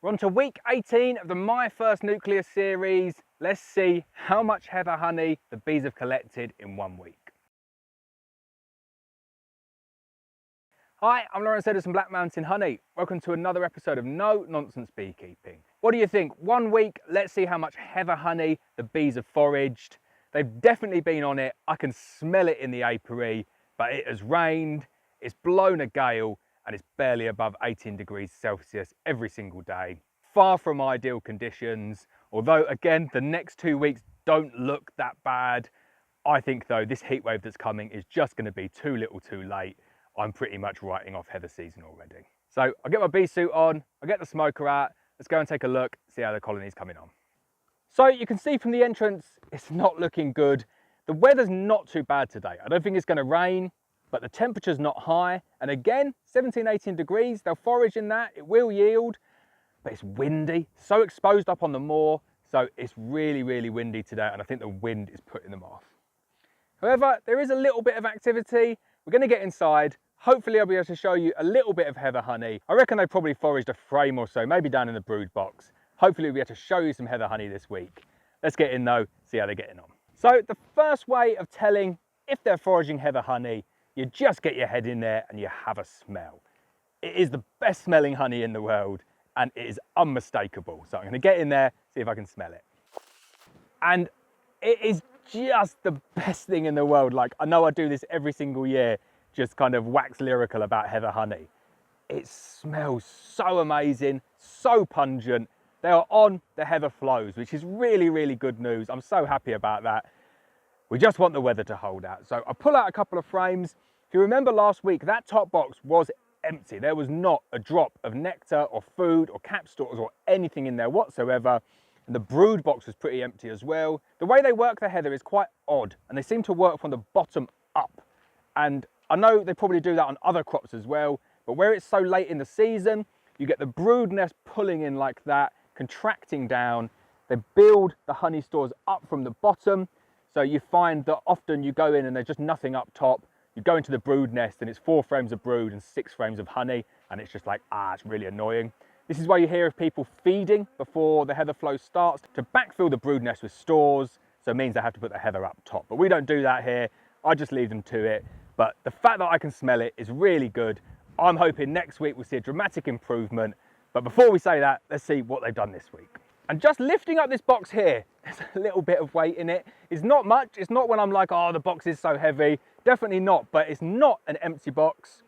We're on to week 18 of the My First Nucleus series. Let's see how much heather honey the bees have collected in 1 week. Hi, I'm Lawrence Edison Black Mountain Honey. Welcome to another episode of No Nonsense Beekeeping. What do you think? 1 week, let's see how much heather honey the bees have foraged. They've definitely been on it. I can smell it in the apiary, but it has rained, it's blown a gale, and it's barely above 18 degrees Celsius every single day. Far from ideal conditions, although again, the next 2 weeks don't look that bad. I think though, this heat wave that's coming is just gonna be too little too late. I'm pretty much writing off heather season already. So I'll get my bee suit on, I'll get the smoker out, let's go and take a look, see how the colony's coming on. So you can see from the entrance, it's not looking good. The weather's not too bad today. I don't think it's gonna rain, but the temperature's not high. And again, 17, 18 degrees, they'll forage in that, it will yield, but it's windy, so exposed up on the moor. So it's really, really windy today. And I think the wind is putting them off. However, there is a little bit of activity. We're gonna get inside. Hopefully I'll be able to show you a little bit of heather honey. I reckon they probably foraged a frame or so, maybe down in the brood box. Hopefully we'll be able to show you some heather honey this week. Let's get in though, see how they're getting on. So the first way of telling if they're foraging heather honey, you just get your head in there and you have a smell. It is the best smelling honey in the world and it is unmistakable. So I'm gonna get in there, see if I can smell it. And it is just the best thing in the world. Like, I know I do this every single year, just kind of wax lyrical about heather honey. It smells so amazing, so pungent. They are on the heather flows, which is really, really good news. I'm so happy about that. We just want the weather to hold out. So I pull out a couple of frames. If you remember last week, that top box was empty. There was not a drop of nectar or food or cap stores or anything in there whatsoever. And the brood box was pretty empty as well. The way they work the heather is quite odd, and they seem to work from the bottom up. And I know they probably do that on other crops as well, but where it's so late in the season, you get the brood nest pulling in like that, contracting down. They build the honey stores up from the bottom. So you find that often you go in and there's just nothing up top. You go into the brood nest and it's 4 frames of brood and 6 frames of honey. And it's just like, it's really annoying. This is why you hear of people feeding before the heather flow starts to backfill the brood nest with stores. So it means they have to put the heather up top. But we don't do that here. I just leave them to it. But the fact that I can smell it is really good. I'm hoping next week we'll see a dramatic improvement. But before we say that, let's see what they've done this week. And just lifting up this box here, there's a little bit of weight in it. It's not much. It's not when I'm like, oh, the box is so heavy. Definitely not, but it's not an empty box.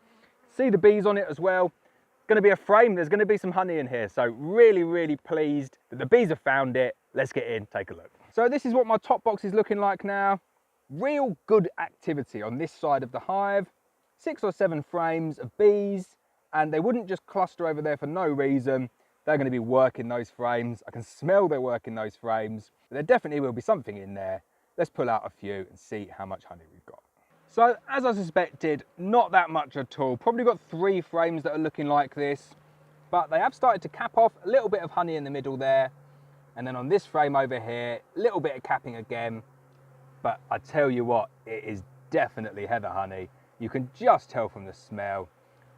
See the bees on it as well. It's gonna be a frame. There's gonna be some honey in here. So really, really pleased that the bees have found it. Let's get in, take a look. So this is what my top box is looking like now. Real good activity on this side of the hive. 6 or 7 frames of bees, and they wouldn't just cluster over there for no reason. They're going to be working those frames. I can smell they're working those frames. But there definitely will be something in there. Let's pull out a few and see how much honey we've got. So as I suspected, not that much at all. Probably got 3 frames that are looking like this, but they have started to cap off. A little bit of honey in the middle there. And then on this frame over here, a little bit of capping again. But I tell you what, it is definitely heather honey. You can just tell from the smell.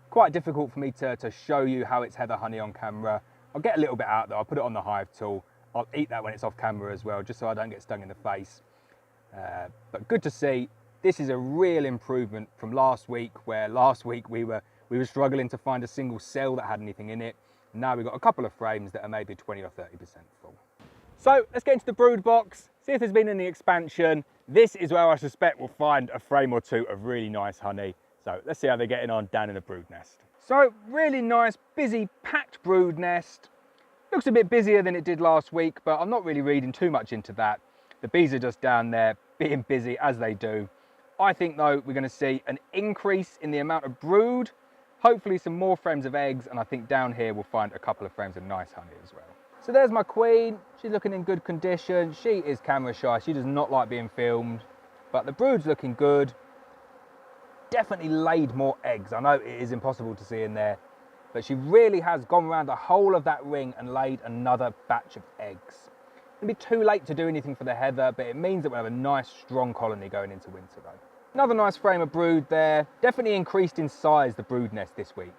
Quite difficult for me to show you how it's heather honey on camera. I'll get a little bit out though, I'll put it on the hive tool. I'll eat that when it's off camera as well, just so I don't get stung in the face. But good to see. This is a real improvement from last week, where last week we were struggling to find a single cell that had anything in it. Now we've got a couple of frames that are maybe 20 or 30% full. So let's get into the brood box, see if there's been any expansion. This is where I suspect we'll find a frame or 2 of really nice honey. So let's see how they're getting on down in the brood nest. So really nice, busy, packed brood nest. Looks a bit busier than it did last week, but I'm not really reading too much into that. The bees are just down there being busy as they do. I think though we're going to see an increase in the amount of brood, hopefully some more frames of eggs, and I think down here we'll find a couple of frames of nice honey as well. So there's my queen. She's looking in good condition. She is camera shy. She does not like being filmed, but the brood's looking good. Definitely laid more eggs. I know it is impossible to see in there, but she really has gone around the whole of that ring and laid another batch of eggs. It'll be too late to do anything for the heather, but it means that we'll have a nice strong colony going into winter though. Another nice frame of brood there. Definitely increased in size, the brood nest this week.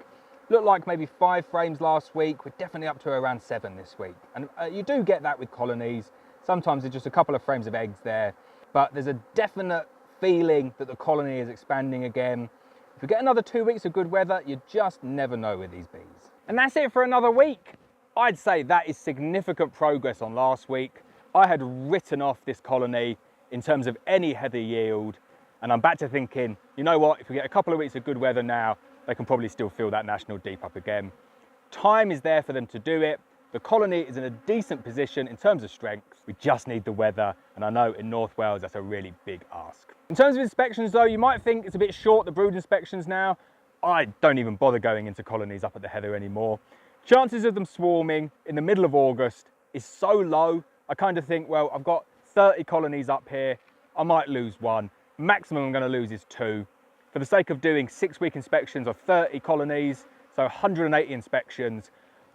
Looked like maybe 5 frames last week. We're definitely up to around 7 this week. And you do get that with colonies. Sometimes there's just a couple of frames of eggs there, but there's a definite feeling that the colony is expanding again. If we get another 2 weeks of good weather, you just never know with these bees. And that's it for another week. I'd say that is significant progress on last week. I had written off this colony in terms of any heather yield, and I'm back to thinking, you know what, if we get a couple of weeks of good weather now, they can probably still fill that national deep up again. Time is there for them to do it. The colony is in a decent position in terms of strength. We just need the weather, and I know in North Wales that's a really big ask. In terms of inspections though, you might think it's a bit short, the brood inspections now. I don't even bother going into colonies up at the heather anymore. Chances of them swarming in the middle of August is so low. I kind of think, well, I've got 30 colonies up here. I might lose 1. Maximum I'm going to lose is 2. For the sake of doing 6-week inspections of 30 colonies, so 180 inspections,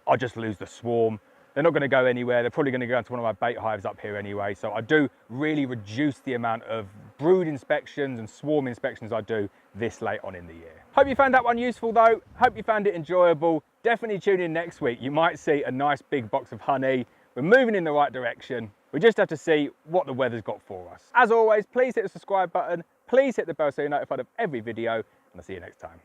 I'll just lose the swarm. They're not going to go anywhere. They're probably going to go into one of my bait hives up here anyway. So I do really reduce the amount of brood inspections and swarm inspections I do this late on in the year. Hope you found that one useful though. Hope you found it enjoyable. Definitely tune in next week. You might see a nice big box of honey. We're moving in the right direction. We just have to see what the weather's got for us. As always, please hit the subscribe button. Please hit the bell so you're notified of every video, and I'll see you next time.